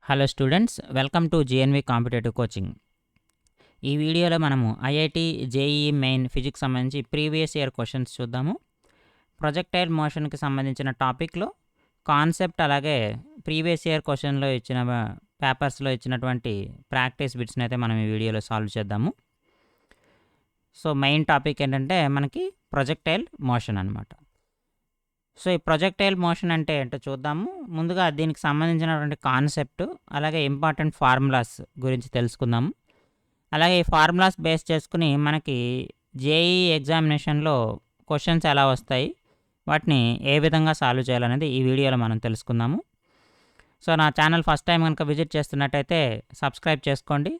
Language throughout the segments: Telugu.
Hello students, welcome to GNV competitive coaching. ఈ వీడియోలో మనము ఐఐటి జేఈఈ మెయిన్ ఫిజిక్స్ సంబంధించి ప్రీవియస్ ఇయర్ క్వశ్చన్స్ చూద్దాము. ప్రొజెక్టైల్ మోషన్కి సంబంధించిన టాపిక్లో కాన్సెప్ట్, అలాగే ప్రీవియస్ ఇయర్ క్వశ్చన్లో ఇచ్చిన పేపర్స్లో ఇచ్చినటువంటి ప్రాక్టీస్ బిట్స్ని అయితే మనం ఈ వీడియోలో సాల్వ్ చేద్దాము. సో మెయిన్ టాపిక్ ఏంటంటే మనకి ప్రొజెక్టైల్ మోషన్ అనమాట. సో ఈ ప్రొజెక్టైల్ మోషన్ అంటే ఏంటో చూద్దాము. ముందుగా దీనికి సంబంధించినటువంటి కాన్సెప్ట్, అలాగే ఇంపార్టెంట్ ఫార్ములాస్ గురించి తెలుసుకుందాము. అలాగే ఈ ఫార్ములాస్ బేస్ చేసుకుని మనకి జేఈఈ ఎగ్జామినేషన్లో క్వశ్చన్స్ ఎలా వస్తాయి, వాటిని ఏ విధంగా సాల్వ్ చేయాలనేది ఈ వీడియోలో మనం తెలుసుకుందాము. సో నా ఛానల్ ఫస్ట్ టైం కనుక విజిట్ చేస్తున్నట్టయితే సబ్స్క్రైబ్ చేసుకోండి.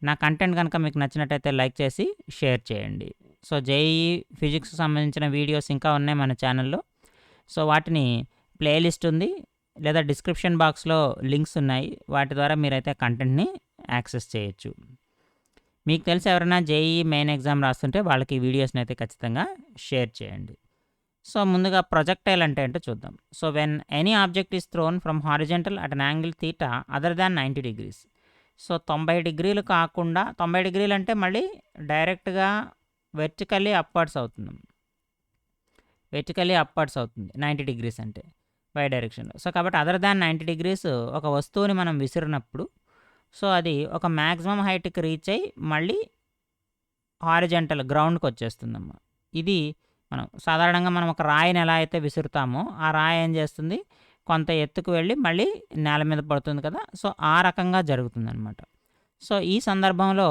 నా కంటెంట్ కనుక మీకు నచ్చినట్టయితే లైక్ చేసి షేర్ చేయండి. సో జేఈఈ ఫిజిక్స్ సంబంధించిన వీడియోస్ ఇంకా ఉన్నాయి మన ఛానల్లో. సో వాటిని ప్లేలిస్ట్ ఉంది, లేదా డిస్క్రిప్షన్ బాక్స్లో లింక్స్ ఉన్నాయి. వాటి ద్వారా మీరైతే కంటెంట్ని యాక్సెస్ చేయొచ్చు. మీకు తెలిసి ఎవరైనా జేఈఈ మెయిన్ ఎగ్జామ్ రాస్తుంటే వాళ్ళకి ఈ వీడియోస్ని అయితే ఖచ్చితంగా షేర్ చేయండి. సో ముందుగా ప్రొజెక్టైల్ అంటే ఏంటో చూద్దాం. So when any object is throne from horizontal at an angle theta other than 90 degrees. So 90 degrees కాకుండా, 90 degrees అంటే మళ్ళీ డైరెక్ట్గా వెర్టికల్లీ అప్వర్డ్స్ అవుతుంది. 90 degrees అంటే వై డైరెక్షన్లో. సో కాబట్టి అదర్ దాన్ 90 degrees ఒక వస్తువుని మనం విసిరినప్పుడు, సో అది ఒక మ్యాక్సిమం హైట్కి రీచ్ అయ్యి మళ్ళీ హారిజెంటల్ గ్రౌండ్కి వచ్చేస్తుందమ్మ. ఇది సాధారణంగా మనం ఒక రాయిని ఎలా అయితే విసురుతామో, ఆ రాయి ఏం చేస్తుంది, కొంత ఎత్తుకు వెళ్ళి మళ్ళీ నేల మీద పడుతుంది కదా. సో ఆ రకంగా జరుగుతుందన్నమాట. సో ఈ సందర్భంలో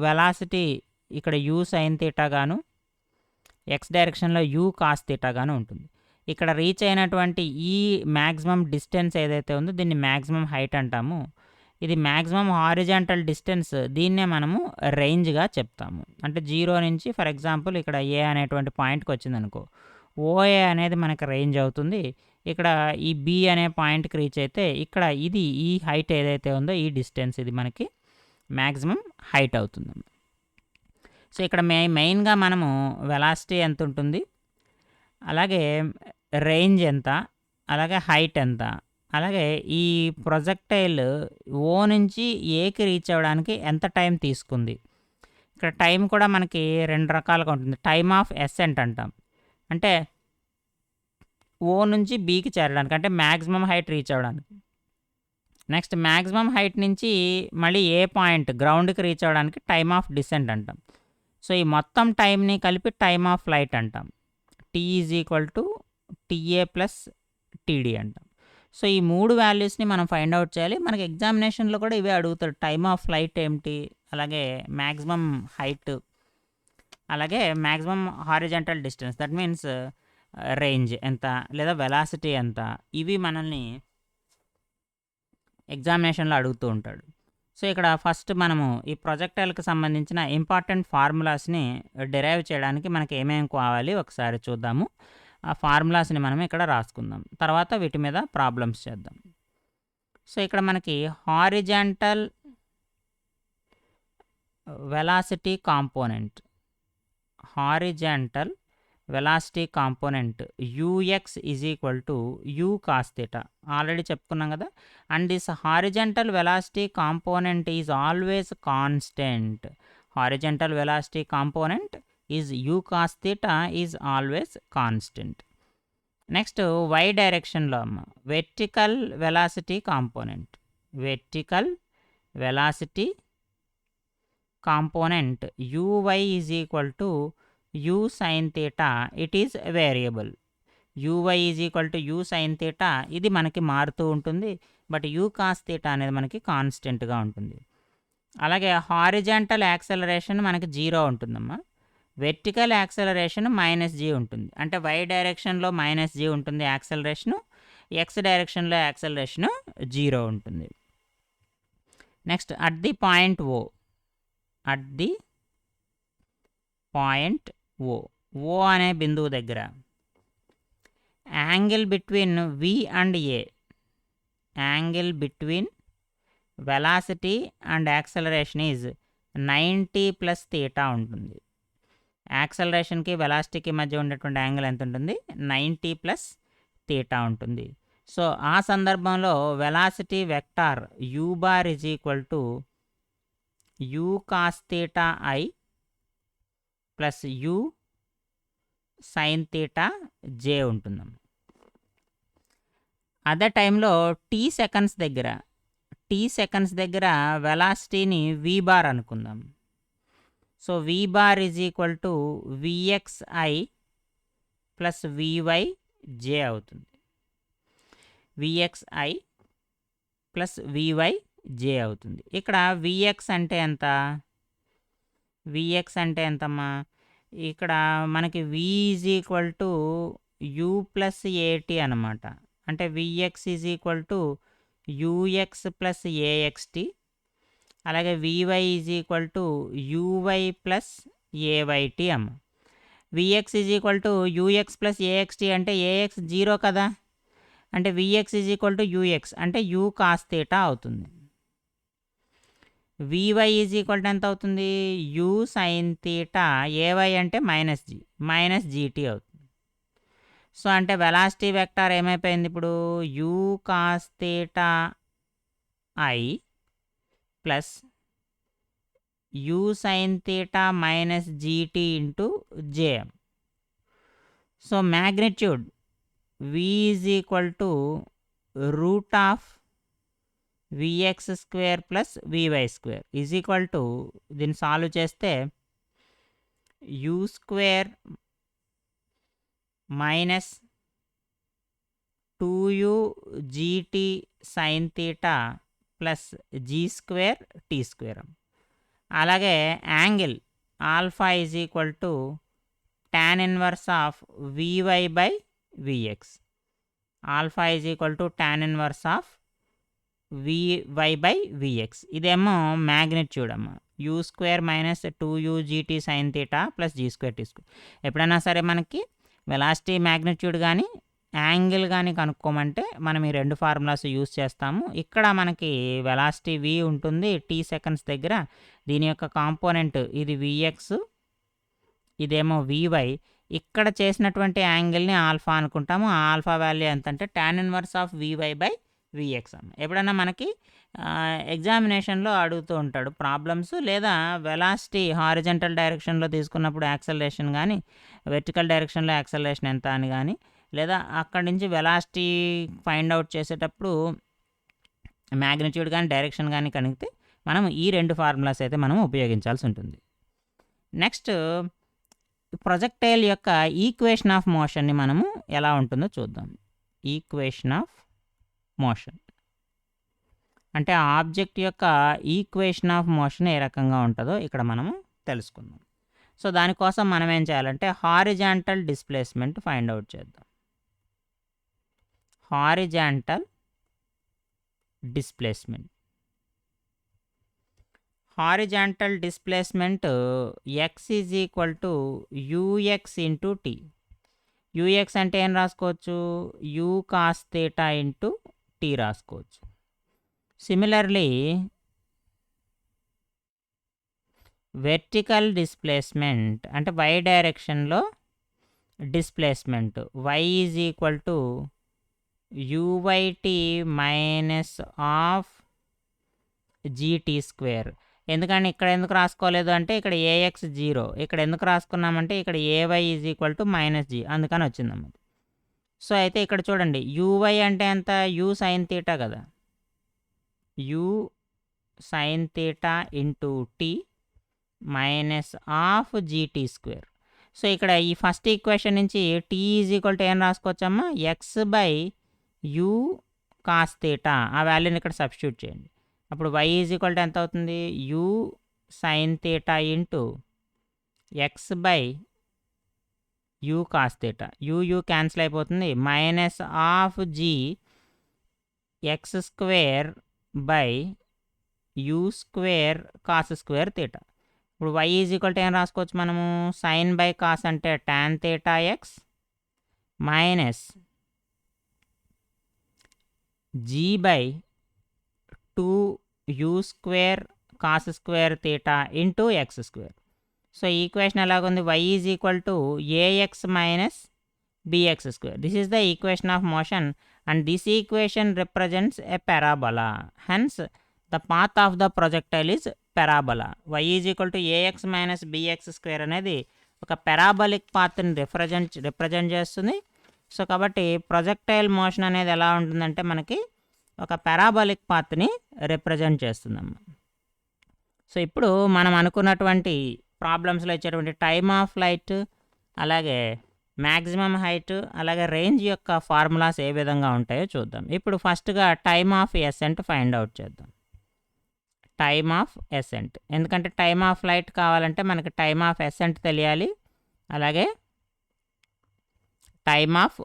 వెలాసిటీ ఇక్కడ యూ సైన్ థీటా గాను, ఎక్స్ డైరెక్షన్లో యూ కాస్ థీటా గాను ఉంటుంది. ఇక్కడ రీచ్ అయినటువంటి ఈ మ్యాక్సిమం డిస్టెన్స్ ఏదైతే ఉందో దీన్ని మ్యాక్సిమం హైట్ అంటాము. ఇది మ్యాక్సిమం హారిజాంటల్ డిస్టెన్స్, దీన్నే మనము రేంజ్గా చెప్తాము. అంటే 0 నుంచి ఫర్ ఎగ్జాంపుల్ ఇక్కడ ఏ అనేటువంటి పాయింట్కి వచ్చిందనుకో, ఓఏ అనేది మనకి రేంజ్ అవుతుంది. ఇక్కడ ఈ బి అనే పాయింట్కి రీచ్ అయితే ఇక్కడ ఇది ఈ హైట్ ఏదైతే ఉందో ఈ డిస్టెన్స్ ఇది మనకి మ్యాక్సిమం హైట్ అవుతుంది. సో ఇక్కడ మెయిన్గా మనము వెలాసిటీ ఎంత ఉంటుంది, అలాగే రేంజ్ ఎంత, అలాగే హైట్ ఎంత, అలాగే ఈ ప్రొజెక్టైల్ ఓ నుంచి ఏకి రీచ్ అవ్వడానికి ఎంత టైం తీసుకుంది. ఇక్కడ టైం కూడా మనకి 2 రకాలుగా ఉంటుంది. టైమ్ ఆఫ్ ఎసెంట్ అంటాం, అంటే ఓ నుంచి బీకి చేరడానికి, అంటే మ్యాక్సిమం హైట్ రీచ్ అవ్వడానికి. నెక్స్ట్ మ్యాక్సిమం హైట్ నుంచి మళ్ళీ ఏ పాయింట్ గ్రౌండ్కి రీచ్ అవ్వడానికి టైమ్ ఆఫ్ డిసెంట్ అంటాం. సో ఈ మొత్తం టైంని కలిపి టైమ్ ఆఫ్ ఫ్లైట్ అంటాం. T is equal to TA plus TD అంటాం. సో ఈ 3 వాల్యూస్ని మనం ఫైండ్ అవుట్ చేయాలి. మనకి ఎగ్జామినేషన్లో కూడా ఇవే అడుగుతారు. టైమ్ ఆఫ్ ఫ్లైట్ ఏమిటి, అలాగే మ్యాక్సిమం హైట్, అలాగే maximum horizontal distance, that means range ఎంత, లేదా వెలాసిటీ ఎంత, ఇవి మనల్ని ఎగ్జామినేషన్లో అడుగుతూ ఉంటాడు. సో ఇక్కడ ఫస్ట్ మనము ఈ ప్రొజెక్టైల్కి సంబంధించిన ఇంపార్టెంట్ ఫార్ములాస్ని డిరైవ్ చేయడానికి మనకి ఏమేమి కావాలి ఒకసారి చూద్దాము. ఆ ఫార్ములాస్ని మనం ఇక్కడ రాసుకుందాం, తర్వాత వీటి మీద ప్రాబ్లమ్స్ చేద్దాం. సో ఇక్కడ మనకి horizontal velocity component, horizontal velocity component UX is equal to U cos theta already చెప్పుకున్నాం కదా. And this horizontal velocity component is always constant. Horizontal velocity component is U cos theta is always constant. Next Y డైరెక్షన్లో అమ్మ vertical velocity component, vertical velocity component UY is equal to u sin theta, it is variable. uy is equal to u sin theta, ఇది మనకి మారుతూ ఉంటుంది, బట్ u cos theta అనేది మనకి కాన్స్టెంట్గా ఉంటుంది. అలాగే హారిజాంటల్ యాక్సలరేషన్ మనకి 0 ఉంటుందమ్మా. వెర్టికల్ యాక్సలరేషన్ -g ఉంటుంది, అంటే y డైరెక్షన్లో -g ఉంటుంది యాక్సలరేషను, x డైరెక్షన్లో యాక్సలరేషను 0 ఉంటుంది. Next at the point O, at the point O అనే బిందువు దగ్గర angle between V and A, angle between velocity and acceleration is 90 plus theta ఉంటుంది. యాక్సలరేషన్కి వెలాసిటీకి మధ్య ఉండేటువంటి యాంగిల్ ఎంత ఉంటుంది, 90 ప్లస్ థీటా ఉంటుంది. సో ఆ సందర్భంలో velocity vector U bar is equal to U cos theta I plus U sine theta J ఉంటుందమ్మ. అదే టైంలో టీ సెకండ్స్ దగ్గర వెలాసిటీని వి బార్ అనుకుందాం. So V bar is equal to VXI plus VY J అవుతుంది. విఎక్స్ఐ ప్లస్ వివై జే అవుతుంది. ఇక్కడ విఎక్స్ అంటే ఎంత? విఎక్స్ అంటే ఎంతమ్మా? ఇక్కడ మనకి V is equal to U plus AT అనమాట. అంటే VX is equal to UX plus AXT, అలాగే VY is equal to UY plus AYT అమ్మ. VX is equal to UX plus AXT అంటే ఏఎక్స్ 0 కదా, అంటే VX is equal to UX అంటే యూ కాస్ థీటా అవుతుంది. వివై ఈజ్ ఈక్వల్ టు ఎంత అవుతుంది? యూ సైన్ థీటా, ఏవై అంటే మైనస్ జీటీ అవుతుంది. సో అంటే వెలాసిటీ వెక్టార్ ఏమైపోయింది ఇప్పుడు? U cos theta I plus U sine theta minus GT into JM. So magnitude V is equal to root of VX square plus VY square is equal to, దీన్ని సాల్వ్ చేస్తే U square minus 2u GT sine theta plus G square T square. అలాగే angle alpha is equal to tan inverse of VY by VX. Alpha is equal to tan inverse of VY by VX. ఇదేమో మ్యాగ్నిట్యూడ్ అమ్మ. You square minus 2u GT sine theta plus G square T square. ఎప్పుడైనా సరే మనకి వెలాసిటీ మ్యాగ్నిట్యూడ్ కానీ యాంగిల్ కానీ కనుక్కోమంటే మనం ఈ 2 ఫార్ములాస్ యూస్ చేస్తాము. ఇక్కడ మనకి వెలాసిటీ v ఉంటుంది టీ సెకండ్స్ దగ్గర. దీని యొక్క కాంపోనెంట్ ఇది విఎక్స్, ఇదేమో వివై. ఇక్కడ చేసినటువంటి యాంగిల్ని ఆల్ఫా అనుకుంటాము. ఆ ఆల్ఫా వాల్యూ ఎంత అంటే tan inverse of VY by vx అమ్మ. ఎప్పుడన్నా మనకి ఎగ్జామినేషన్లో అడుగుతూ ఉంటాడు ప్రాబ్లమ్స్, లేదా వెలాసిటీ హారిజంటల్ డైరెక్షన్లో తీసుకున్నప్పుడు యాక్సలరేషన్ కానీ, వెర్టికల్ డైరెక్షన్లో యాక్సలరేషన్ ఎంత అని కానీ, లేదా అక్కడి నుంచి వెలాసిటీ ఫైండ్ అవుట్ చేసేటప్పుడు మ్యాగ్నిట్యూడ్ కానీ డైరెక్షన్ కానీ కనిగితే మనం ఈ 2 ఫార్ములాస్ అయితే మనం ఉపయోగించాల్సి ఉంటుంది. నెక్స్ట్ ప్రొజెక్టైల్ యొక్క ఈక్వేషన్ ఆఫ్ మోషన్ని మనము ఎలా ఉంటుందో చూద్దాం. ఈక్వేషన్ ఆఫ్ మోషన్ అంటే ఆబ్జెక్ట్ యొక్క ఈక్వేషన్ ఆఫ్ మోషన్ ఏ రకంగా ఉంటుందో ఇక్కడ మనము తెలుసుకుందాం. సో దానికోసం మనం ఏం చేయాలంటే హారిజాంటల్ డిస్ప్లేస్మెంట్ ఫైండ్ అవుట్ చేద్దాం. Horizontal displacement. Horizontal displacement X is equal to UX into T. UX అంటే ఏం రాసుకోవచ్చు? U cos theta into T రాసుకోవచ్చు. సిమిలర్లీ వెర్టికల్ డిస్ప్లేస్మెంట్ అంటే వై డైరెక్షన్లో displacement Y is equal to UYT minus of GT square. ఎందుకంటే ఇక్కడ ఎందుకు రాసుకోలేదు అంటే ఇక్కడ ఏఎక్స్ 0, ఇక్కడ ఎందుకు రాసుకున్నామంటే ఇక్కడ a y is equal to minus g, అందుకని వచ్చిందమ్మ. సో అయితే ఇక్కడ చూడండి యూవై అంటే ఎంత? యూ సైన్ థీటా కదా, u sine theta into t minus of GT square. So ఇక్కడ ఈ ఫస్ట్ ఈక్వేషన్ నుంచి టీ ఈజ్ ఈక్వల్ టు ఏం రాసుకోవచ్చమ్మా? X by u cos theta, ఆ వాల్యూని ఇక్కడ సబ్స్టిట్యూట్ చేయండి. అప్పుడు వై ఈజ్ ఈక్వల్ టు ఎంత అవుతుంది? You sine theta into x by u cos theta. U cancel అయిపోతుంది, minus of g x square by u square cos square theta. ఇప్పుడు వై ఈజ్ ఈక్వల్ టు ఏం రాసుకోవచ్చు మనము? సైన్ బై కాస్ అంటే tan theta x minus g by 2u square cos square theta into x square. So equation ఎలాగుంది? Y is equal to a x minus bx square. This is the equation of motion, and this equation represents a parabola. Hence, the path of the projectile is parabola. Y is equal to ax minus bx square అనేది ఒక పారాబోలిక్ పాత్ని రిప్రజెంట్ చేస్తుంది. సో కాబట్టి ప్రొజెక్టైల్ మోషన్ అనేది ఎలా ఉంటుందంటే మనకి ఒక పారాబోలిక్ పాత్ని రిప్రజెంట్ చేస్తుందమ్మ. సో ఇప్పుడు మనం అనుకున్నటువంటి ప్రాబ్లమ్స్లో ఇచ్చేటువంటి టైమ్ ఆఫ్ ఫ్లైట్, అలాగే మ్యాక్సిమం హైట్, అలాగే రేంజ్ యొక్క ఫార్ములాస్ ఏ విధంగా ఉంటాయో చూద్దాం. ఇప్పుడు ఫస్ట్గా time of Accent find out చేద్దాం. టైమ్ ఆఫ్ ఎసెంట్, ఎందుకంటే టైమ్ ఆఫ్ ఫ్లైట్ కావాలంటే మనకి టైమ్ ఆఫ్ ఎసెంట్ తెలియాలి, అలాగే టైమ్ ఆఫ్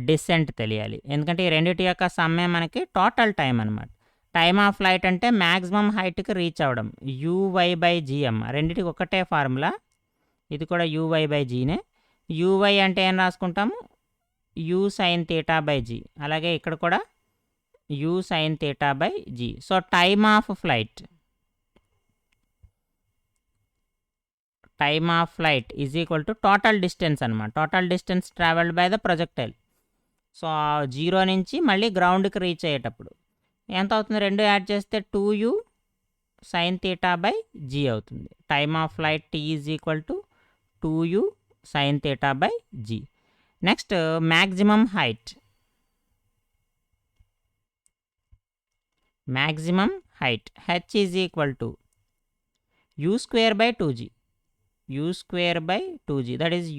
డిసెంట్ తెలియాలి. ఎందుకంటే ఈ రెండింటి యొక్క సమ్మే మనకి టోటల్ టైం అనమాట. టైమ్ ఆఫ్ ఫ్లైట్ అంటే మ్యాక్సిమం హైట్కి రీచ్ అవ్వడం, uy/g అమ్మ. రెండింటికి ఒకటే ఫార్ములా, ఇది కూడా uy/gనే. uy అంటే ఏం రాసుకుంటాము, u sin θ/g, అలాగే ఇక్కడ కూడా u sin θ/g. So time of flight is equal to total distance అనమాట. Total distance travelled by the projectile. So 0 నుంచి మళ్ళీ గ్రౌండ్కి రీచ్ అయ్యేటప్పుడు ఎంత అవుతుంది, రెండు యాడ్ చేస్తే 2u sin θ/g అవుతుంది. Time of flight t is equal to 2u sin θ/g. Next maximum height. h is equal to u²/2g. u²/2g, that is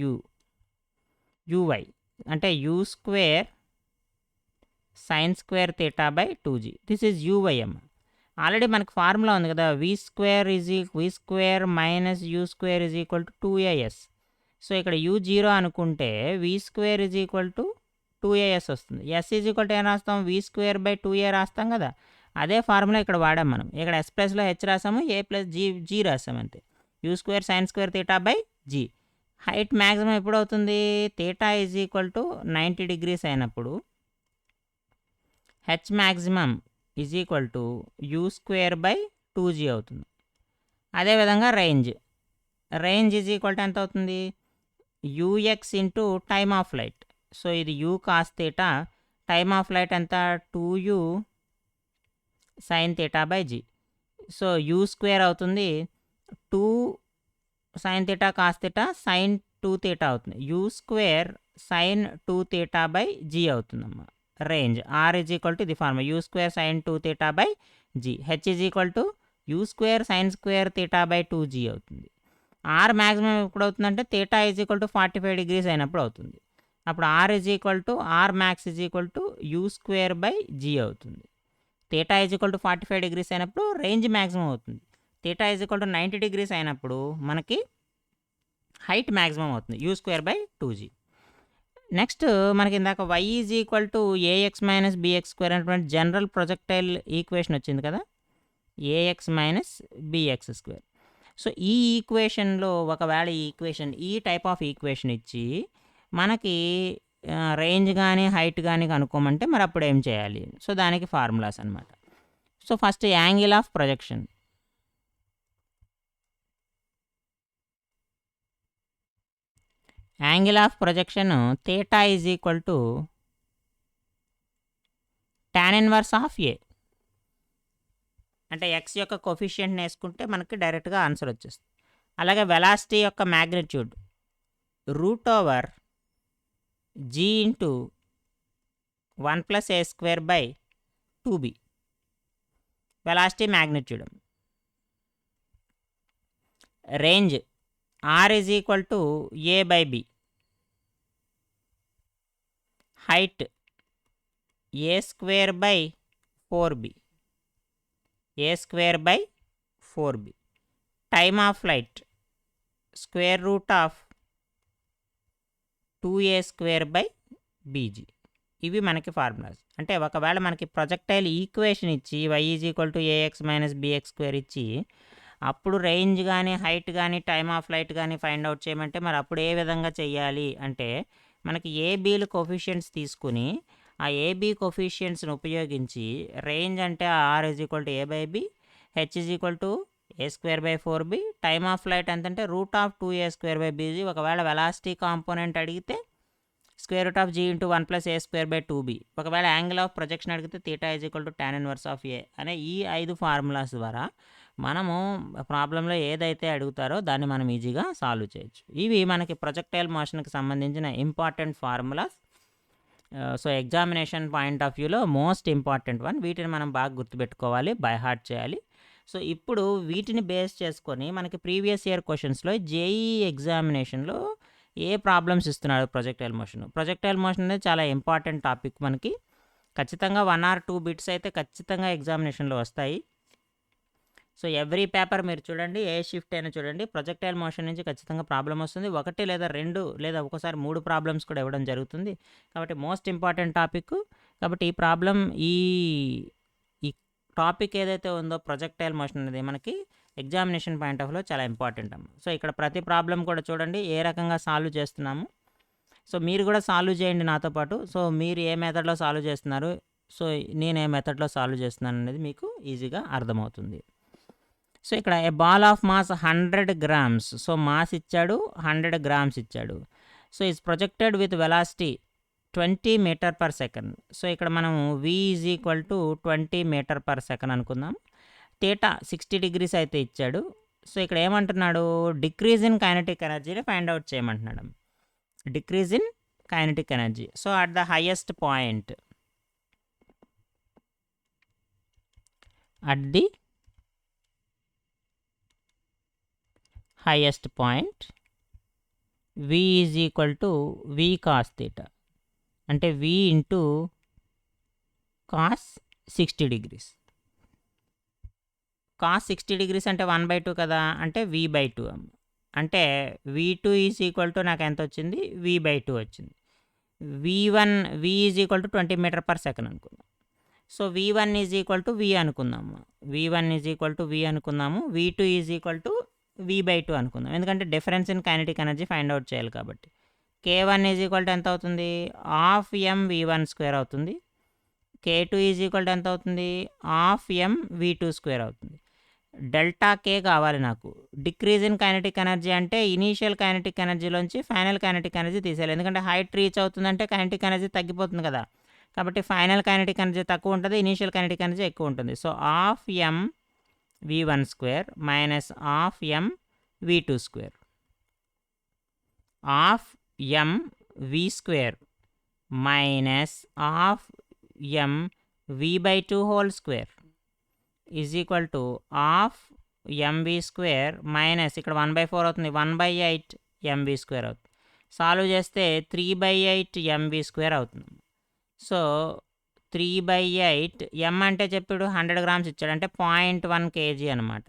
uy అంటే u² sin² θ/2g. This is uy అమ్మ. ఆల్రెడీ మనకు ఫార్ములా ఉంది కదా, v² minus u² is equal to 2as. So ఇక్కడ u0 అనుకుంటే v² is equal to 2as వస్తుంది. s ఈజ్ ఈక్వల్ టు ఏం రాస్తాం, v²/2a రాస్తాం కదా, అదే ఫార్ములా ఇక్కడ వాడాం మనం. ఇక్కడ s ప్లస్లో h రాసాము, a ప్లస్ g రాసాము అంతే. u² sin² θ/g. Height maximum ఎప్పుడు అవుతుంది, θ ఈజ్ ఈక్వల్ టు 90 degrees అయినప్పుడు h maximum is equal to u²/2g అవుతుంది. అదేవిధంగా రేంజ్ ఈజ్ ఈక్వల్ టు ఎంత అవుతుంది, ux into time of flight. So ఇది u cos θ, time of flight ఎంత 2u sin θ/g. So u² అవుతుంది, 2 sin θ cos θ sin 2θ అవుతుంది. u² sin 2θ/g అవుతుందమ్మా. Range r is equal to ఇది formula, u² sin 2θ/g. h is equal to u² sin² θ/2g అవుతుంది. r మ్యాక్సిమం ఎప్పుడు అవుతుందంటే θ ఈజ్ ఈక్వల్ టు 45 degrees అయినప్పుడు అవుతుంది. అప్పుడు r is equal to r max is equal to u²/g అవుతుంది. θ ఈజ్ ఈక్వల్ టు 45 degrees అయినప్పుడు రేంజ్ మ్యాక్సిమం అవుతుంది. θ ఈజ్ ఈక్వల్ టు 90 degrees అయినప్పుడు మనకి హైట్ మ్యాక్సిమం అవుతుంది, u²/2g. నెక్స్ట్ మనకి ఇందాక y is equal to ax minus bx² అనేటువంటి జనరల్ ప్రొజెక్టైల్ ఈక్వేషన్ వచ్చింది కదా, ax మైనస్ bx². సో ఈ ఈక్వేషన్లో ఒకవేళ ఈ టైప్ ఆఫ్ ఈక్వేషన్ ఇచ్చి మనకి రేంజ్ కానీ హైట్ కానీ కనుక్కోమంటే మరి అప్పుడు ఏం చేయాలి, సో దానికి ఫార్ములాస్ అనమాట. So first angle of projection. Angle of projection θ is equal to tan inverse of a. అంటే x యొక్క కోఫిషియంట్ని వేసుకుంటే మనకి డైరెక్ట్గా ఆన్సర్ వచ్చేస్తుంది. అలాగే వెలాసిటీ యొక్క magnitude √g into 1 + a²/2b, velocity magnitude. Range r is equal to a/b. Height a²/4b. Time of flight √2a²/bg. ఇవి మనకి ఫార్ములాస్. అంటే ఒకవేళ మనకి ప్రొజెక్టైల్ ఈక్వేషన్ ఇచ్చి y is equal to ax minus bx² ఇచ్చి అప్పుడు రేంజ్ కానీ హైట్ కానీ టైమ్ ఆఫ్ ఫ్లైట్ కానీ ఫైండ్ అవుట్ చేయమంటే మరి అప్పుడు ఏ విధంగా చేయాలి అంటే మనకి ఏబీలు కోఫిషియంట్స్ తీసుకుని ఆ ఏబీ కోఫిషియంట్స్ని ఉపయోగించి రేంజ్ అంటే r is equal to a/b, h is equal to a²/4b, time of flight ఎంతంటే √2a²/bg. ఒకవేళ వెలాసిటీ కాంపోనెంట్ అడిగితే √g × 1 + a²/2b. ఒకవేళ యాంగిల్ ఆఫ్ ప్రొజెక్షన్ అడిగితే θ tan ఇన్వర్స్ ఆఫ్ a అనే ఈ 5 ఫార్ములాస్ ద్వారా మనము ప్రాబ్లంలో ఏదైతే అడుగుతారో దాన్ని మనం ఈజీగా సాల్వ్ చేయొచ్చు. ఇవి మనకి ప్రొజెక్టైల్ మోషన్కి సంబంధించిన important formulas. So examination point of వ్యూలో మోస్ట్ ఇంపార్టెంట్ వన్. వీటిని మనం బాగా గుర్తుపెట్టుకోవాలి, బై హార్ట్ చేయాలి. సో ఇప్పుడు వీటిని బేస్ చేసుకొని మనకి ప్రీవియస్ ఇయర్ క్వశ్చన్స్లో జేఈ ఎగ్జామినేషన్లో ఏ ప్రాబ్లమ్స్ ఇస్తున్నాడు ప్రొజెక్టైల్ మోషన్. ప్రొజెక్టైల్ మోషన్ అనేది చాలా ఇంపార్టెంట్ టాపిక్. మనకి ఖచ్చితంగా 1 or 2 బిట్స్ అయితే ఖచ్చితంగా ఎగ్జామినేషన్లో వస్తాయి. సో ఎవ్రీ పేపర్ మీరు చూడండి, ఏ షిఫ్ట్ అయినా చూడండి, ప్రొజెక్టైల్ మోషన్ నుంచి ఖచ్చితంగా ప్రాబ్లం వస్తుంది. 1 లేదా 2 లేదా ఒకసారి 3 ప్రాబ్లమ్స్ కూడా ఇవ్వడం జరుగుతుంది. కాబట్టి మోస్ట్ ఇంపార్టెంట్ టాపిక్. కాబట్టి ఈ ప్రాబ్లం ఈ టాపిక్ ఏదైతే ఉందో ప్రొజెక్టైల్ మోషన్ అనేది మనకి ఎగ్జామినేషన్ పాయింట్ ఆఫ్ వ్యూలో చాలా ఇంపార్టెంట్ అమ్మ. సో ఇక్కడ ప్రతి ప్రాబ్లం కూడా చూడండి ఏ రకంగా సాల్వ్ చేస్తున్నాము. సో మీరు కూడా సాల్వ్ చేయండి నాతో పాటు. సో మీరు ఏ మెథడ్లో సాల్వ్ చేస్తున్నారు, సో నేను ఏ మెథడ్లో సాల్వ్ చేస్తున్నాను అనేది మీకు ఈజీగా అర్థమవుతుంది. సో ఇక్కడ a ball of mass 100 grams. So mass ఇచ్చాడు, 100 grams ఇచ్చాడు. So is projected with velocity 20 meter/second. So ఇక్కడ మనం v = 20 meter/second అనుకుందాం. θ 60 degrees అయితే ఇచ్చాడు. సో ఇక్కడ ఏమంటున్నాడు, డిక్రీజ్ ఇన్ కైనెటిక్ ఎనర్జీని ఫైండ్ అవుట్ చేయమంటున్నాడు. Decrease in kinetic energy. So at the highest point, at the highest point, v = v cos θ, అంటే v into cos 60 degrees. cos 60 degrees అంటే 1/2 కదా, అంటే v/2. అంటే v2 = నాకు ఎంత వచ్చింది, v/2 వచ్చింది. v = 20 meter/second అనుకుందాం. సో v1 = v అనుకుందాము. v1 = v అనుకుందాము. v2 = v/2 అనుకుందాం. ఎందుకంటే difference in kinetic energy find out చేయాలి కాబట్టి. k1 = ఎంత అవుతుంది, ½ mv1² అవుతుంది. k2 = ఎంత అవుతుంది, ½ mv2² అవుతుంది. డెల్టా కే కావాలి నాకు. డిక్రీజ్ ఇన్ కైనెటిక్ ఎనర్జీ అంటే ఇనీషియల్ కైనెటిక్ ఎనర్జీలోంచి ఫైనల్ కైనెటిక్ ఎనర్జీ తీసేయాలి. ఎందుకంటే హైట్ రీచ్ అవుతుందంటే కైనెటిక్ ఎనర్జీ తగ్గిపోతుంది కదా. కాబట్టి ఫైనల్ కైనెటిక్ ఎనర్జీ తక్కువ ఉంటుంది, ఇనీషియల్ కైనెటిక్ ఎనర్జీ ఎక్కువ ఉంటుంది. So ½ mv1² minus ½ mv2². ½ mv² minus ½ mv/2² is equal to ½ mv² minus ఇక్కడ 1/4 అవుతుంది, 1/8 mv² అవుతుంది. సాల్వ్ చేస్తే 3/8 mv² అవుతుంది. సో 3/8 m అంటే చెప్పాడు 100 grams ఇచ్చాడు, అంటే 0.1 kg అనమాట.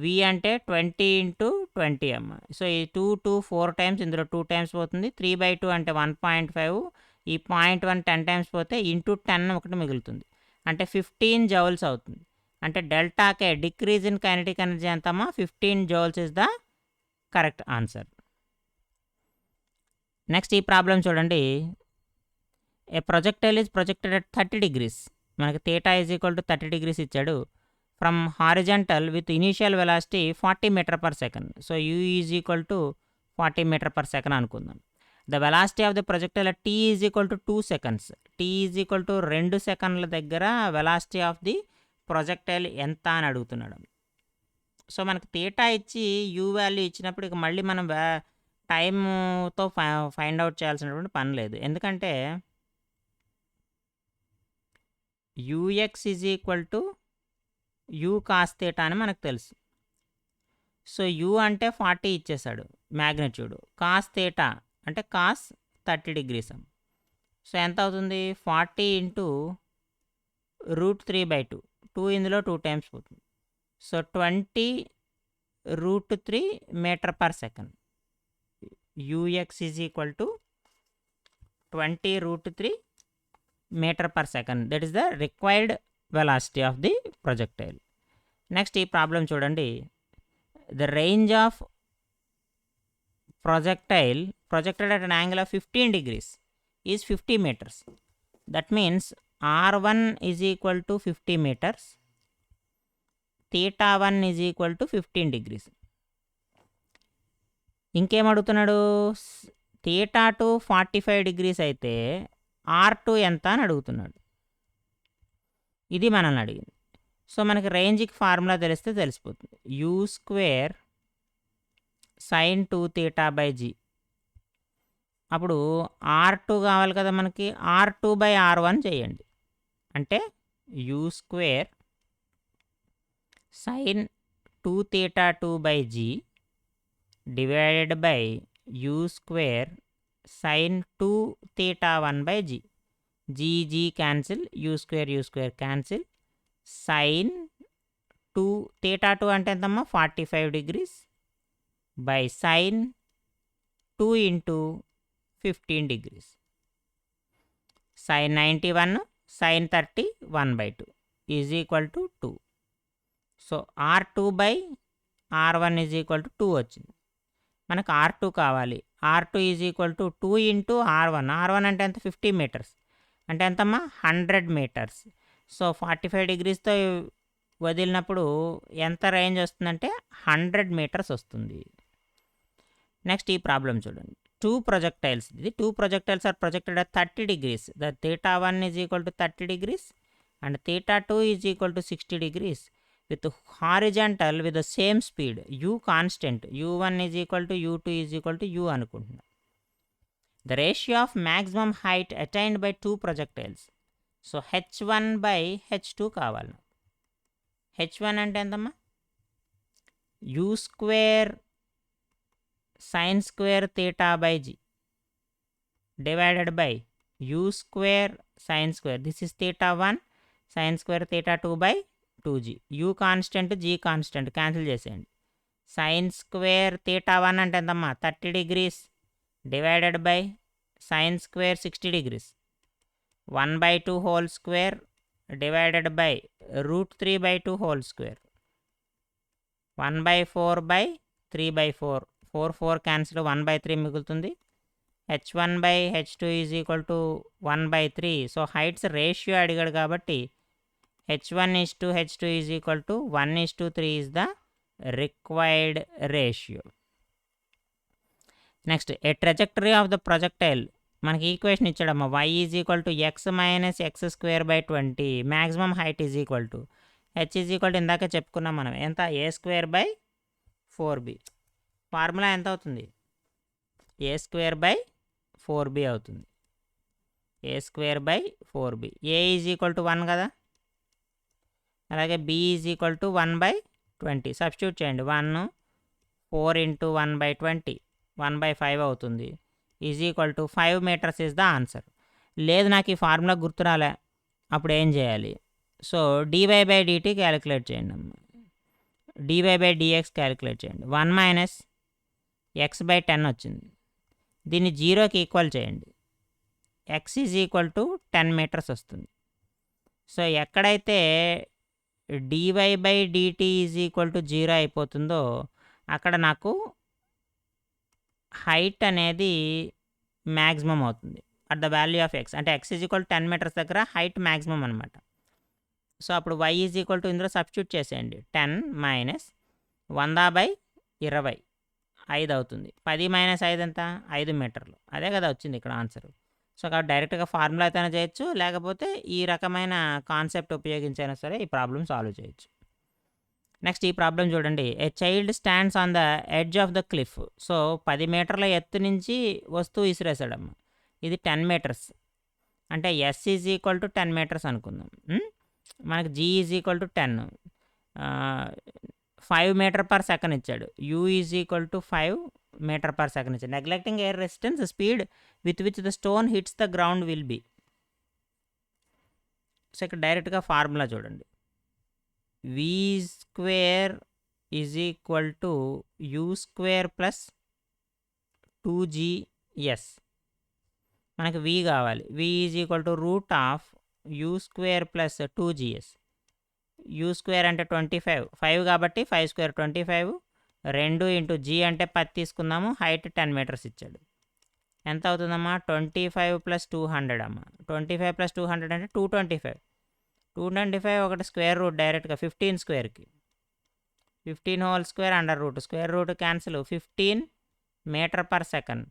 v అంటే 20 × 20 m. సో ఈ 2 4 times, ఇందులో 2 times పోతుంది. 3/2 అంటే 1.5, ఈ 0.1 10 times పోతే ఇంటూ 10 ఒకటి మిగులుతుంది, అంటే 15 joules అవుతుంది. అంటే delta K decrease in kinetic energy ఎంతమ్మా, 15 joules is the correct answer. Next ఈ ప్రాబ్లం చూడండి. A projectile is projected at 30 degrees. మనకి θ = 30 degrees ఇచ్చాడు. From horizontal with initial velocity 40 meter/second. So u = 40 meter/second అనుకుందాం. The velocity of the projectile t = 2 seconds. t = 2 సెకండ్ల దగ్గర వెలాసిటీ ఆఫ్ ది ప్రొజెక్టైల్ ఎంత అని అడుగుతున్నాడు. సో మనకి θ ఇచ్చి u వాల్యూ ఇచ్చినప్పుడు ఇక మళ్ళీ మనం టైమ్తో ఫైండ్ అవుట్ చేయాల్సినటువంటి పని లేదు. ఎందుకంటే ux = u cos θ అని మనకు తెలుసు. సో u అంటే 40 ఇచ్చేసాడు మ్యాగ్నిట్యూడ్, cos θ అంటే cos 30 degrees. సో ఎంత అవుతుంది, 40 × √3/2. 2 ఇందులో 2 times పోతుంది. So 20 √3 meter/second. ux = 20 √3 meter/second. That is the required velocity of the projectile. Next ఈ ప్రాబ్లం చూడండి. The range of projectile projected at an angle of 15 degrees is 50 meters. That means R1 is equal to 50 meters, θ1 is equal to 15 degrees. ఇంకేం అడుగుతున్నాడు, θ2 45 డిగ్రీస్ అయితే R2 ఎంత అని అడుగుతున్నాడు. ఇది మనల్ని అడిగింది. సో మనకి రేంజ్కి ఫార్ములా తెలిస్తే తెలిసిపోతుంది. u² sin 2θ/g. అప్పుడు R2 కావాలి కదా మనకి, R2/R1 చేయండి. అంటే u² sin 2θ2/g divided by u² sin 2θ1/g. g cancel, u² cancel. sin 2θ2 అంటే ఎంతమ్మా 45 degrees by sin 2 into 15 degrees. sin 91 sin 30 1/2 is equal to 2. So R2/R1 is equal to 2 వచ్చింది. మనకు R2 కావాలి. R2 is equal to 2 into R1 అంటే ఎంత 50 మీటర్స్ అంటే ఎంతమ్మా 100 మీటర్స్. సో 45 డిగ్రీస్తో వదిలినప్పుడు ఎంత రేంజ్ వస్తుందంటే 100 మీటర్స్ వస్తుంది. నెక్స్ట్ ఈ ప్రాబ్లం చూడండి. 2 projectiles, ఇది 2 projectiles are projected at 30 degrees. The θ1 is equal to 30 degrees and θ2 is equal to 60 degrees with horizontal with the same speed. U constant, u1 is equal to u2 is equal to u అనుకుంటున్నాం. The ratio of maximum height attained by 2 projectiles. So h1/h2 కావాలి. h1 అంటే ఎంతమ్మా u² sin square θ/g divided by u² sin square, this is θ1 sin square θ2/2g. u constant, g constant cancel చేసేయండి. sin square θ1 అంటే ఎంతమ్మా 30 degrees divided by sin square 60 degrees 1/2 whole square divided by √3/2 whole square 1/4/3/4 4 cancel 1/3 మిగులుతుంది. h1/h2 is equal to 1/3. So heights ratio అడిగాడు కాబట్టి h1:h2 is equal to 1:3 is the required ratio. Next a trajectory of the projectile, మనకి ఈక్వేషన్ ఇచ్చాడమ్మా y is equal to x - x²/20. Maximum height is equal to h is equal to ఇందాక చెప్పుకున్నాం మనం ఎంత a²/4b. ఫార్ములా ఎంత అవుతుంది a²/4b అవుతుంది. a²/4b. a is equal to 1 కదా, అలాగే b is equal to 1/20. Substitute చేయండి. 1 4 ఇంటూ 1/20 1/5 అవుతుంది. Is equal to 5 metres is the answer. లేదు నాకు ఈ ఫార్ములా గుర్తురాలే, అప్పుడు ఏం చేయాలి? సో dy/dt క్యాలిక్యులేట్ చేయండి అమ్మ, dy/dx క్యాలిక్యులేట్ చేయండి. 1 - x/10 వచ్చింది. దీన్ని 0కి ఈక్వల్ చేయండి. x is equal to 10 metres వస్తుంది. సో ఎక్కడైతే dy/dt ఈజ్ ఈక్వల్ టు 0 అయిపోతుందో అక్కడ నాకు హైట్ అనేది మ్యాక్సిమం అవుతుంది at the value of x. అంటే x ఈజ్ ఈక్వల్ 10 మీటర్స్ దగ్గర హైట్ మ్యాక్సిమం అనమాట. సో అప్పుడు y ఈజ్ ఈక్వల్ టు ఇందులో సబ్స్టిట్యూట్ చేసేయండి. 10 - 100/20 5 అవుతుంది. 10 - 5 ఎంత 5 మీటర్లు. అదే కదా వచ్చింది ఇక్కడ ఆన్సర్. సో కాబట్టి డైరెక్ట్గా ఫార్ములా అయితేనే చేయొచ్చు, లేకపోతే ఈ రకమైన కాన్సెప్ట్ ఉపయోగించైనా సరే ఈ ప్రాబ్లం సాల్వ్ చేయొచ్చు. నెక్స్ట్ ఈ ప్రాబ్లం చూడండి. A child stands on the edge of the cliff. So 10 మీటర్ల ఎత్తు నుంచి వస్తువు ఇసిరేసాడమ్మ. ఇది 10 మీటర్స్ అంటే s is equal to 10 metres అనుకుందాం. మనకి g is equal to 10, 5 metre per second ఇచ్చాడు. U is equal to 5 metre per second ఇచ్చాడు. Neglecting air resistance speed with which the stone hits the ground will be. So ఇక్కడ డైరెక్ట్గా ఫార్ములా చూడండి. v² is equal to u² plus 2gs. మనకి v కావాలి. v is equal to root of u² plus 2gs. u² అంటే 25, 5 కాబట్టి 5² 25, 2 ఇంటూ g అంటే 10 తీసుకుందాము. హైట్ 10 మీటర్స్ ఇచ్చాడు. ఎంత అవుతుందమ్మా 25 + 200 అమ్మా. 25 + 200 అంటే 225. 225 ఒకటి స్క్వేర్ రూట్ డైరెక్ట్గా 15 స్క్వేర్కి 15 whole square under root, square root cancel, 15 metre per second.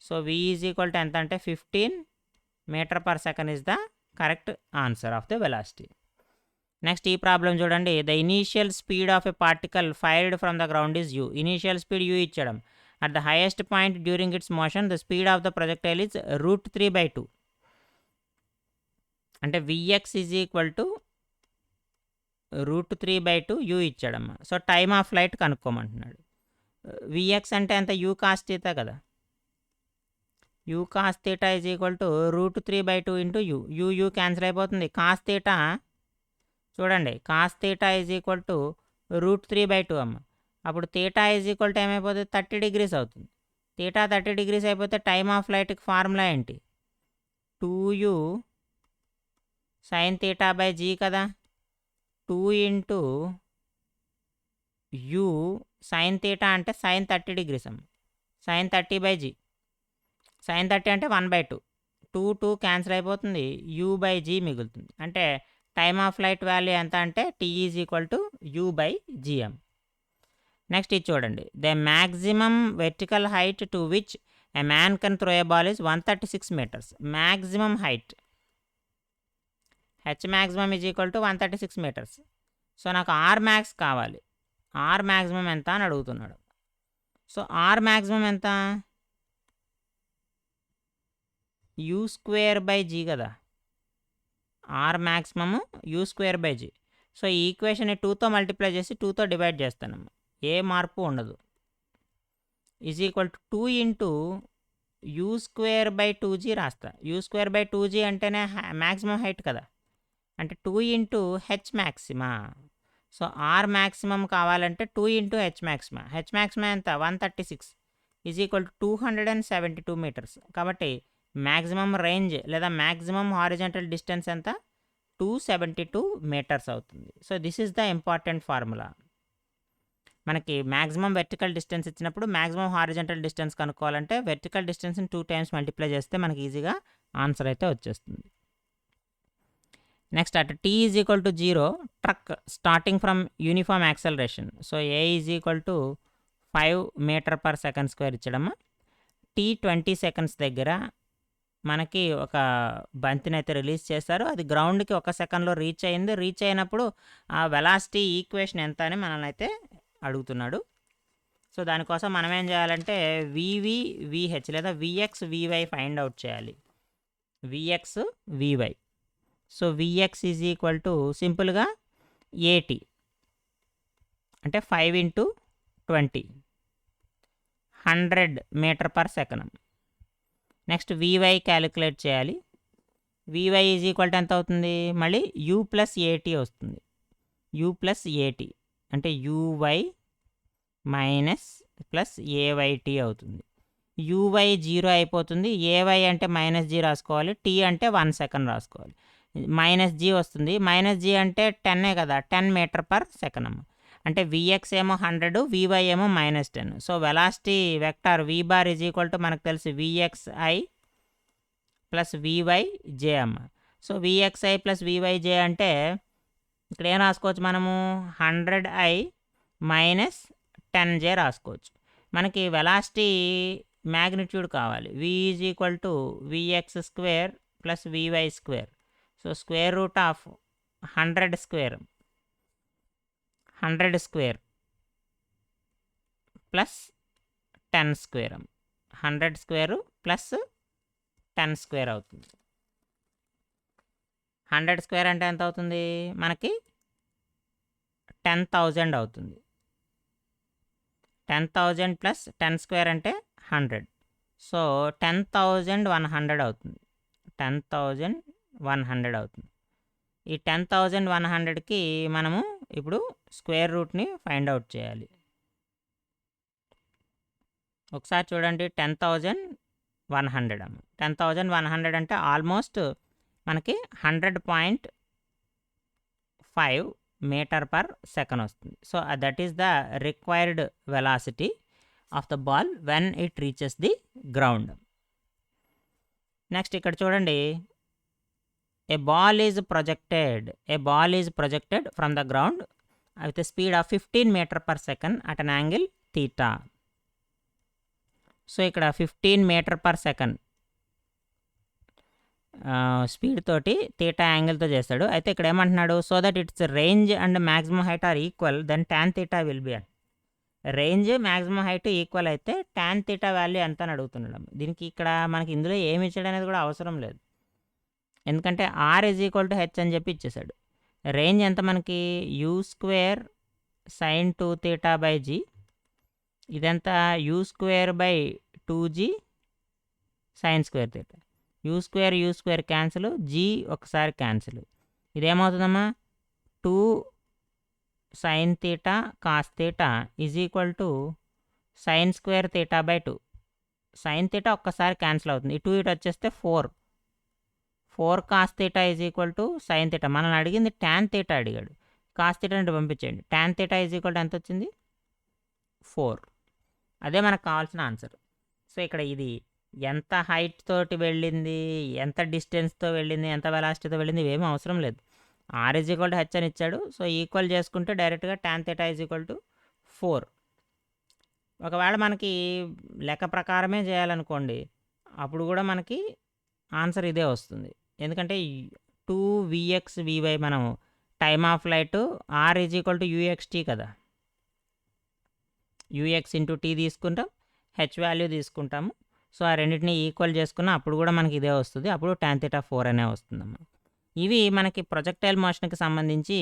So v is equal to ఎంత అంటే 15 metre per second is the correct answer of the velocity. Next ఈ ప్రాబ్లం చూడండి. The initial speed of a particle fired from the ground is u. Initial speed u ఇచ్చడం. At the highest point during its motion the speed of the projectile is √3/2. అంటే vx is equal to √3/2 u ఇచ్చాడమ్మ. సో టైమ్ ఆఫ్ ఫ్లైట్ కనుక్కోమంటున్నాడు. vx అంటే ఎంత, u cos θ కదా. u cos θ is equal to √3/2 into u cancel అయిపోతుంది. cos θ చూడండి, cos θ ఈజ్ ఈక్వల్ టు √3/2 అమ్మ. అప్పుడు θ ఈజ్ ఈక్వల్ టు ఏమైపోతుంది, 30 degrees అవుతుంది. θ 30 degrees అయిపోతే టైమ్ ఆఫ్ ఫ్లైట్కి ఫార్ములా ఏంటి, 2u sin θ/g కదా. 2 ఇంటూ u sin θ అంటే sin 30 degrees అమ్మ. sin 30/g, sin 30 అంటే 1/2, 2 క్యాన్సిల్ అయిపోతుంది, u/g మిగులుతుంది. అంటే టైమ్ ఆఫ్ ఫ్లైట్ వాల్యూ ఎంత అంటే t is equal to u/gm. Next ఇది చూడండి. The maximum vertical height to which a man can throw a ball is 136 meters. Maximum height h maximum is equal to 136 meters. So నాకు r మ్యాక్స్ కావాలి. r మ్యాక్సిమం ఎంత అని అడుగుతున్నాడు. సో r మ్యాక్సిమం ఎంత, u²/g కదా. r maximum u²/g. సో ఈ ఈక్వేషన్ని 2తో మల్టిప్లై చేసి 2తో డివైడ్ చేస్తానమ్మా, ఏ మార్పు ఉండదు. Is equal to 2 into u²/2g రాస్తా. u²/2g అంటేనే మ్యాక్సిమం హైట్ కదా. అంటే 2 into h maxima. So R maximum కావాలంటే 2 into h maxima. H maxima ఎంత, 136 ఈజ్ ఈక్వల్ టు 272 meters. కాబట్టి మ్యాక్సిమం రేంజ్ లేదా మ్యాక్సిమం హారిజంటల్ డిస్టెన్స్ ఎంత, 272 meters అవుతుంది. So this is the important formula. మనకి మ్యాక్సిమం వెర్టికల్ డిస్టెన్స్ ఇచ్చినప్పుడు మ్యాక్సిమం హారిజంటల్ డిస్టెన్స్ కనుక్కోవాలంటే వెర్టికల్ డిస్టెన్స్ని 2 times మల్టిప్లై చేస్తే మనకి ఈజీగా ఆన్సర్ అయితే వచ్చేస్తుంది. Next at t is equal to 0 truck starting from uniform acceleration. So a is equal to 5 meter per second square ఇచ్చడమ్మా. t 20 seconds దగ్గర మనకి ఒక బంతిని అయితే రిలీజ్ చేస్తారు. అది గ్రౌండ్కి 1 secondలో రీచ్ అయింది. రీచ్ అయినప్పుడు ఆ వెలాసిటీ ఈక్వేషన్ ఎంత అని మనల్ని అయితే అడుగుతున్నాడు. సో దానికోసం మనం ఏం చేయాలంటే vv vh లేదా vx vy ఫైండ్ అవుట్ చేయాలి. vx vy. So vx is equal to సింపుల్గా at అంటే 5 into 20 100 meter per second. Next vy calculate చేయాలి. vy ఈజ్ ఈక్వల్ టు ఎంత అవుతుంది, మళ్ళీ u ప్లస్ at వస్తుంది. u ప్లస్ at అంటే uy మైనస్ ప్లస్ ayt అవుతుంది. uy 0 అయిపోతుంది. ay అంటే -g రాసుకోవాలి. t అంటే 1 second రాసుకోవాలి. -g వస్తుంది. -g అంటే 10 కదా, 10 meter per second అమ్మ. అంటే vx ఏమో 100, vy ఏమో -10. So velocity vector v bar is equal to మనకు తెలుసు vxi ప్లస్ vyj అమ్మ. సో vxi ప్లస్ vyj అంటే ఇక్కడ ఏం రాసుకోవచ్చు మనము, 100i మైనస్ 10j రాసుకోవచ్చు. మనకి వెలాసిటీ మ్యాగ్నిట్యూడ్ కావాలి. v is equal to vx² plus vy². So square root of 100 square plus 10 square. 100 square plus 10 square అవుతుంది. 100 square అంటే ఎంత అవుతుంది మనకి, 10,000 అవుతుంది. 10,000 ప్లస్ 10 square అంటే 100. సో 10,100 అవుతుంది. 10,100 అవుతుంది. ఈ 10,100కి మనము ఇప్పుడు స్క్వేర్ రూట్ని ఫైండ్ అవుట్ చేయాలి. ఒకసారి చూడండి, 10,100 అమ్మ. 10,100 అంటే ఆల్మోస్ట్ మనకి 100.5 meter per second వస్తుంది. So that is the required velocity of the ball when it reaches the ground. Next ఇక్కడ చూడండి, a ball is projected from the ground with speed of 15 metre per second at an angle theta. So ఇక్కడ 15 మీటర్ పర్ సెకండ్ స్పీడ్ తోటి థీటా యాంగిల్తో చేస్తాడు. అయితే ఇక్కడ ఏమంటున్నాడు, so that its range and maximum height are equal then tan theta will be అని. రేంజ్ మ్యాక్సిమం హైట్ ఈక్వల్ అయితే ట్యాన్ థీటా వాల్యూ ఎంత అని అడుగుతున్నాడు. దీనికి ఇక్కడ మనకి ఇందులో ఏమి ఇచ్చాడు అనేది కూడా అవసరం లేదు, ఎందుకంటే R is equal to H అని చెప్పి ఇచ్చేసాడు. రేంజ్ ఎంత మనకి u square sine 2 theta by g, ఇదంతా u square by 2g sine square theta. U square cancel, g ఒకసారి క్యాన్సిల్. ఇదేమవుతుందమ్మా 2 sine theta cos theta is equal to sine square theta by 2. Sine theta ఒక్కసారి క్యాన్సిల్ అవుతుంది, ఇటు వచ్చేస్తే 4 cos theta is equal to sine theta. మనల్ని అడిగింది ట్యాన్ థీటా అడిగాడు, కాస్ థీటా అంటే పంపించేయండి. Tan theta is equal to ఎంత వచ్చింది 4. అదే మనకు కావాల్సిన ఆన్సర్. సో ఇక్కడ ఇది ఎంత హైట్ తోటి వెళ్ళింది, ఎంత డిస్టెన్స్తో వెళ్ళింది, ఎంత వెలాసిటీతో వెళ్ళింది ఇవేమీ అవసరం లేదు. R is equal to H అని ఇచ్చాడు, సో ఈక్వల్ చేసుకుంటే డైరెక్ట్గా tan theta is equal to 4. ఒకవేళ మనకి లెక్క ప్రకారమే చేయాలనుకోండి, అప్పుడు కూడా మనకి ఆన్సర్ ఇదే వస్తుంది. ఎందుకంటే 2vx vy మనం time of flight R is equal to u x t కదా, యూఎక్స్ ఇంటూ టీ తీసుకుంటాం, హెచ్ వాల్యూ తీసుకుంటాము. సో ఆ రెండింటిని ఈక్వల్ చేసుకున్న అప్పుడు కూడా మనకి ఇదే వస్తుంది, అప్పుడు ట్యాన్ థీటా 4 అనే వస్తుందమ్మా. ఇవి మనకి ప్రొజెక్టైల్ మోషన్కి సంబంధించి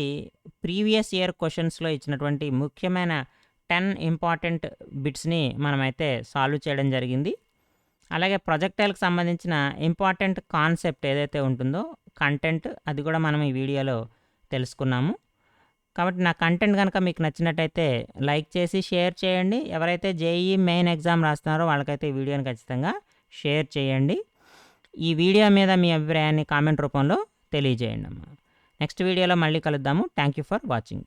ప్రీవియస్ ఇయర్ క్వశ్చన్స్లో ఇచ్చినటువంటి ముఖ్యమైన 10 ఇంపార్టెంట్ బిట్స్ని మనమైతే సాల్వ్ చేయడం జరిగింది. అలాగే ప్రొజెక్టైల్కి సంబంధించిన ఇంపార్టెంట్ కాన్సెప్ట్ ఏదైతే ఉంటుందో కంటెంట్, అది కూడా మనం ఈ వీడియోలో తెలుసుకున్నాము. కాబట్టి నా కంటెంట్ కనుక మీకు నచ్చినట్టయితే లైక్ చేసి షేర్ చేయండి. ఎవరైతే జేఈఈ మెయిన్ ఎగ్జామ్ రాస్తున్నారో వాళ్ళకైతే ఈ వీడియోని ఖచ్చితంగా షేర్ చేయండి. ఈ వీడియో మీద మీ అభిప్రాయాన్ని కామెంట్ రూపంలో తెలియజేయండి అమ్మా. నెక్స్ట్ వీడియోలో మళ్ళీ కలుద్దాము. Thank you for watching.